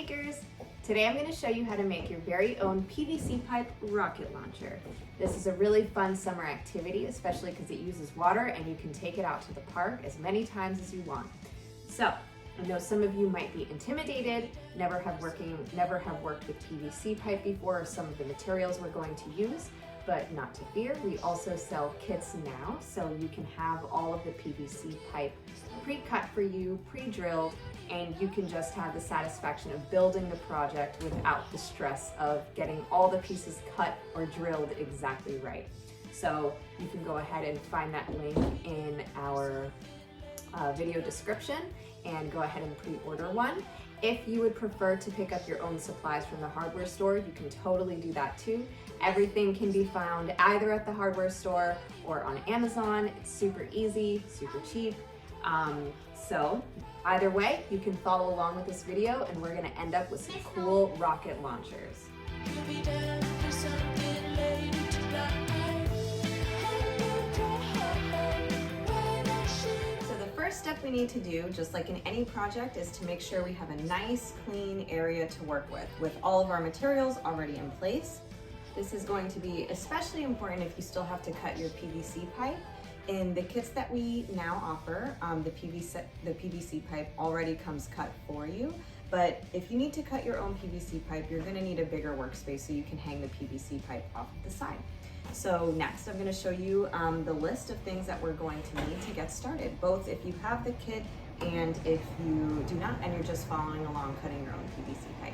makers! Today I'm going to show you how to make your very own PVC pipe rocket launcher. This is a really fun summer activity, especially because it uses water and you can take it out to the park as many times as you want. So, I know some of you might be intimidated, never have worked with PVC pipe before or some of the materials we're going to use, but not to fear, we also sell kits now, so you can have all of the PVC pipe pre-cut for you, pre-drilled, and you can just have the satisfaction of building the project without the stress of getting all the pieces cut or drilled exactly right. So you can go ahead and find that link in our video description and go ahead and pre-order one. If you would prefer to pick up your own supplies from the hardware store, you can totally do that too. Everything can be found either at the hardware store or on Amazon. It's super easy, super cheap. So either way, you can follow along with this video and we're gonna end up with some cool rocket launchers. First step we need to do, just like in any project, is to make sure we have a nice clean area to work with all of our materials already in place. This is going to be especially important if you still have to cut your PVC pipe. In the kits that we now offer, the PVC pipe already comes cut for you, but if you need to cut your own PVC pipe, you're going to need a bigger workspace so you can hang the PVC pipe off the side. So next I'm going to show you the list of things that we're going to need to get started, both if you have the kit and if you do not and you're just following along cutting your own PVC pipe.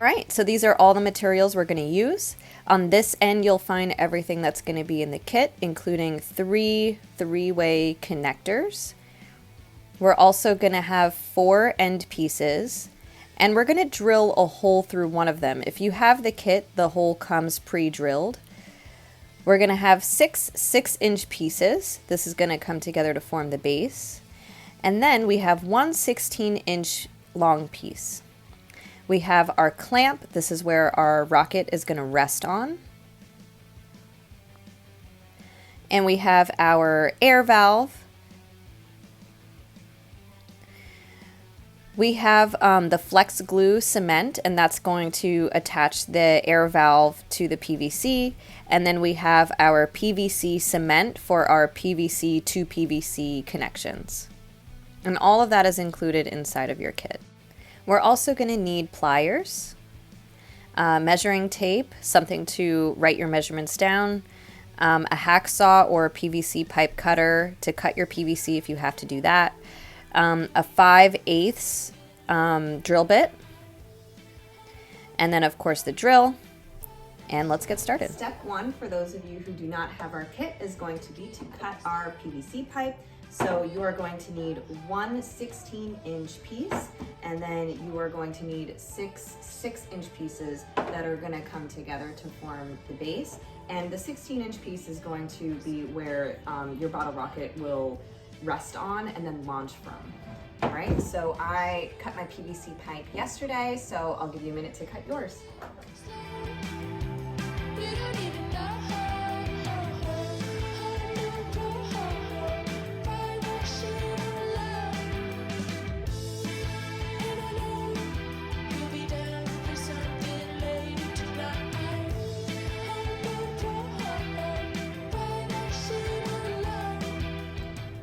All right, so these are all the materials we're going to use. On this end, you'll find everything that's going to be in the kit, including three-way connectors. We're also going to have 4 end pieces, and we're going to drill a hole through one of them. If you have the kit, the hole comes pre-drilled. We're going to have 6 6-inch pieces. This is going to come together to form the base. And then we have 1 16-inch long piece. We have our clamp. This is where our rocket is going to rest on. And we have our air valve. We have the flex glue cement, and that's going to attach the air valve to the PVC. And then we have our PVC cement for our PVC to PVC connections. And all of that is included inside of your kit. We're also going to need pliers, measuring tape, something to write your measurements down, a hacksaw or a PVC pipe cutter to cut your PVC if you have to do that, a 5/8 drill bit, and then of course the drill, and let's get started. Step 1 for those of you who do not have our kit is going to be to cut our PVC pipe. So you are going to need 1 16-inch piece, and then you are going to need 6 6-inch pieces that are going to come together to form the base. And the 16-inch piece is going to be where your bottle rocket will rest on and then launch from. All right, so I cut my PVC pipe yesterday, so I'll give you a minute to cut yours.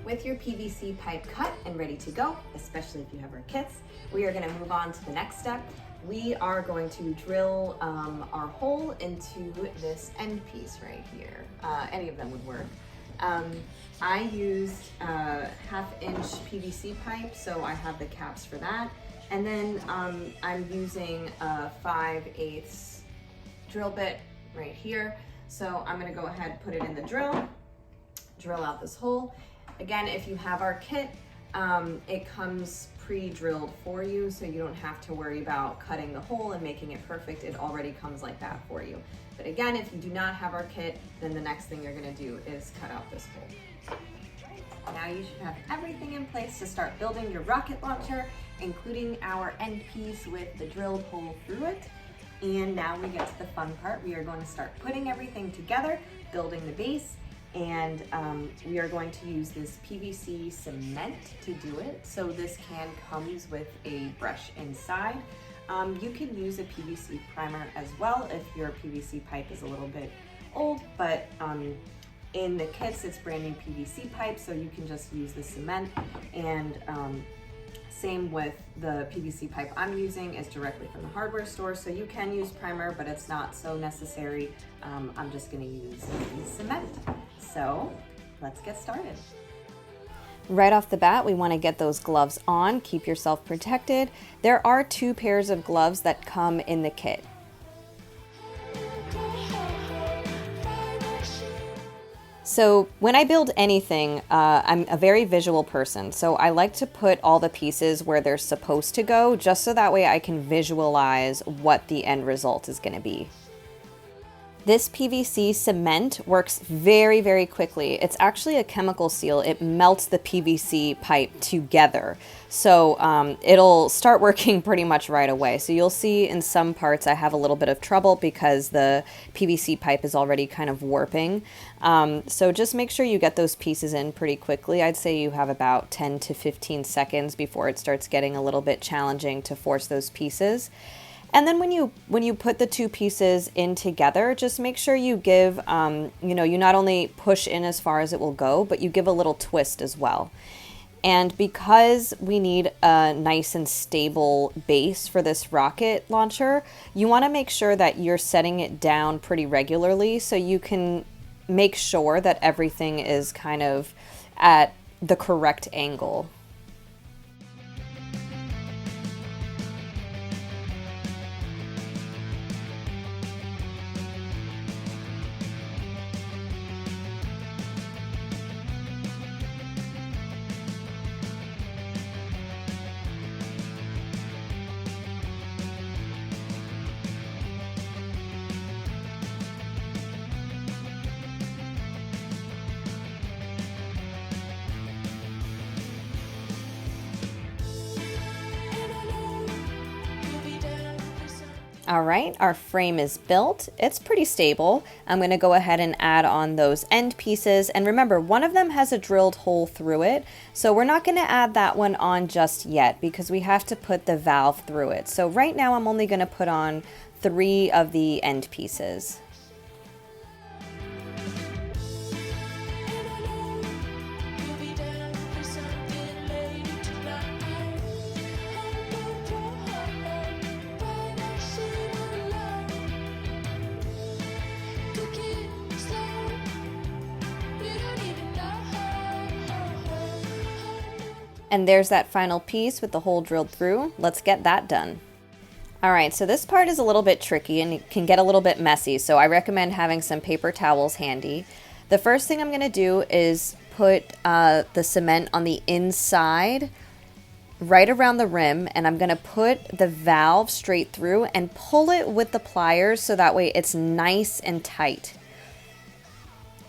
With your PVC pipe cut and ready to go, especially if you have our kits, we are going to move on to the next step. We are going to drill our hole into this end piece right here. Any of them would work. I used 1/2-inch PVC pipe, so I have the caps for that. And then I'm using a 5/8 drill bit right here. So I'm going to go ahead and put it in the drill out this hole. Again, if you have our kit, it comes pre-drilled for you, so you don't have to worry about cutting the hole and making it perfect. It already comes like that for you. But again, if you do not have our kit, then the next thing you're gonna do is cut out this hole. Now you should have everything in place to start building your rocket launcher, including our end piece with the drilled hole through it. And now we get to the fun part. We are going to start putting everything together, building the base, and we are going to use this PVC cement to do it. So this can comes with a brush inside. You can use a PVC primer as well if your PVC pipe is a little bit old, but in the kits it's brand new PVC pipe, so you can just use the cement. And same with the PVC pipe I'm using is directly from the hardware store, so you can use primer, but it's not so necessary. I'm just gonna use the cement. So let's get started. Right off the bat, we want to get those gloves on, keep yourself protected. There are 2 pairs of gloves that come in the kit. So when I build anything, I'm a very visual person, so I like to put all the pieces where they're supposed to go, just so that way I can visualize what the end result is going to be. This PVC cement works very, very quickly. It's actually a chemical seal. It melts the PVC pipe together. So it'll start working pretty much right away. So you'll see in some parts I have a little bit of trouble because the PVC pipe is already kind of warping. So just make sure you get those pieces in pretty quickly. I'd say you have about 10 to 15 seconds before it starts getting a little bit challenging to force those pieces. And then when you put the 2 pieces in together, just make sure you give, you not only push in as far as it will go, but you give a little twist as well. And because we need a nice and stable base for this rocket launcher, you want to make sure that you're setting it down pretty regularly so you can make sure that everything is kind of at the correct angle. All right, our frame is built. It's pretty stable. I'm going to go ahead and add on those end pieces. And remember, one of them has a drilled hole through it. So we're not going to add that one on just yet because we have to put the valve through it. So right now I'm only going to put on 3 of the end pieces. And there's that final piece with the hole drilled through. Let's get that done. All right, so this part is a little bit tricky and it can get a little bit messy, so I recommend having some paper towels handy. The first thing I'm gonna do is put the cement on the inside, right around the rim, and I'm gonna put the valve straight through and pull it with the pliers so that way it's nice and tight.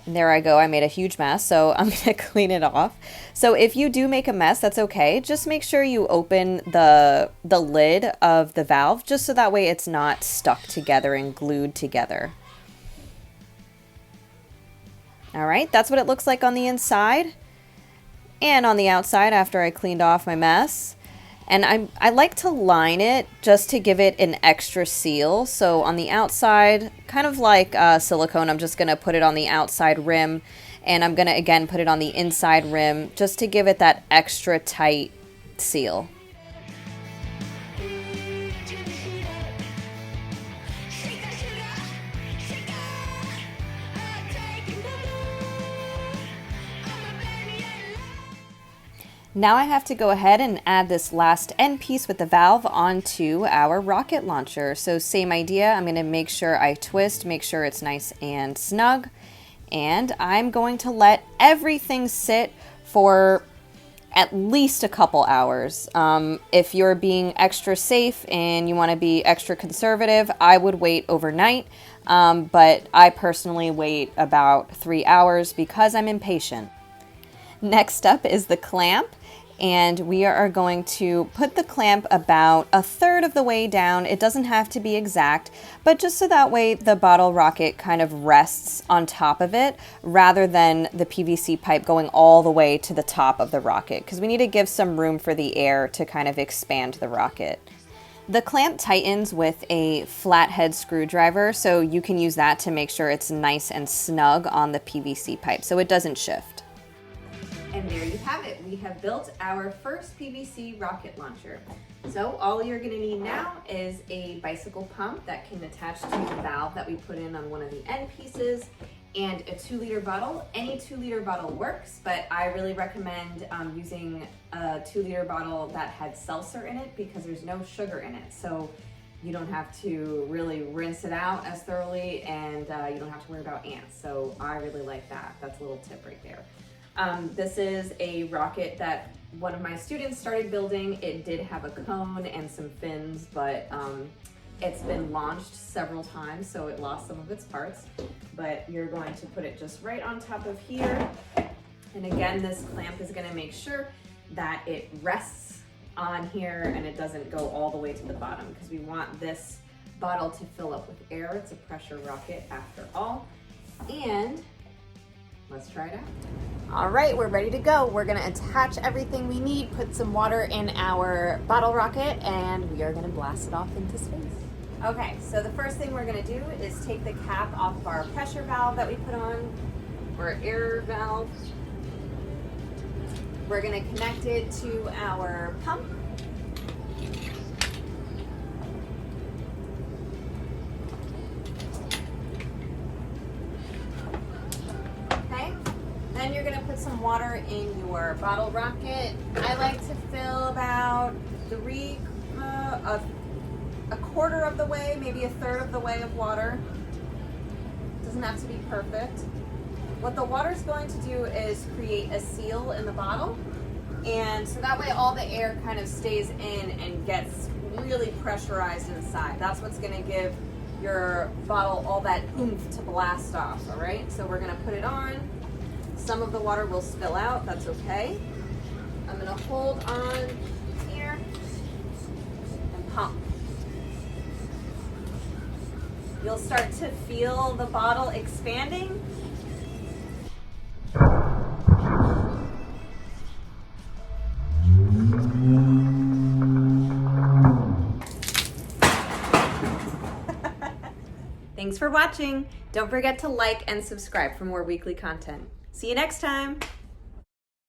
And there I go, I made a huge mess, so I'm gonna clean it off. So if you do make a mess, that's okay. Just make sure you open the lid of the valve, just so that way it's not stuck together and glued together. All right, that's what it looks like on the inside and on the outside after I cleaned off my mess. And I like to line it just to give it an extra seal. So on the outside, kind of like silicone, I'm just gonna put it on the outside rim, and I'm gonna again put it on the inside rim just to give it that extra tight seal. Now I have to go ahead and add this last end piece with the valve onto our rocket launcher. So same idea, I'm gonna make sure I twist, make sure it's nice and snug. And I'm going to let everything sit for at least a couple hours. If you're being extra safe and you wanna be extra conservative, I would wait overnight. But I personally wait about 3 hours because I'm impatient. Next up is the clamp, and we are going to put the clamp about 1/3 of the way down. It doesn't have to be exact, but just so that way the bottle rocket kind of rests on top of it rather than the PVC pipe going all the way to the top of the rocket, because we need to give some room for the air to kind of expand the rocket. The clamp tightens with a flathead screwdriver, so you can use that to make sure it's nice and snug on the PVC pipe so it doesn't shift. And there you have it. We have built our first PVC rocket launcher. So all you're gonna need now is a bicycle pump that can attach to the valve that we put in on one of the end pieces, and a 2-liter bottle. Any 2-liter bottle works, but I really recommend using a 2-liter bottle that had seltzer in it because there's no sugar in it. So you don't have to really rinse it out as thoroughly, and you don't have to worry about ants. So I really like that. That's a little tip right there. This is a rocket that one of my students started building. It did have a cone and some fins, but it's been launched several times, so it lost some of its parts. But you're going to put it just right on top of here. And again, this clamp is gonna make sure that it rests on here and it doesn't go all the way to the bottom, because we want this bottle to fill up with air. It's a pressure rocket after all. And let's try it out. All right, we're ready to go. We're gonna attach everything we need, put some water in our bottle rocket, and we are gonna blast it off into space. Okay, so the first thing we're gonna do is take the cap off of our pressure valve that we put on, or air valve. We're gonna connect it to our pump. Okay, then you're gonna put some water in your bottle rocket. I like to fill about a quarter of the way, maybe a third of the way of water. Doesn't have to be perfect. What the water's going to do is create a seal in the bottle, and so that way all the air kind of stays in and gets really pressurized inside. That's what's gonna give your bottle all that oomph to blast off, all right? So we're gonna put it on. Some of the water will spill out, that's okay. I'm gonna hold on here and pump. You'll start to feel the bottle expanding. Thanks for watching. Don't forget to like and subscribe for more weekly content. See you next time.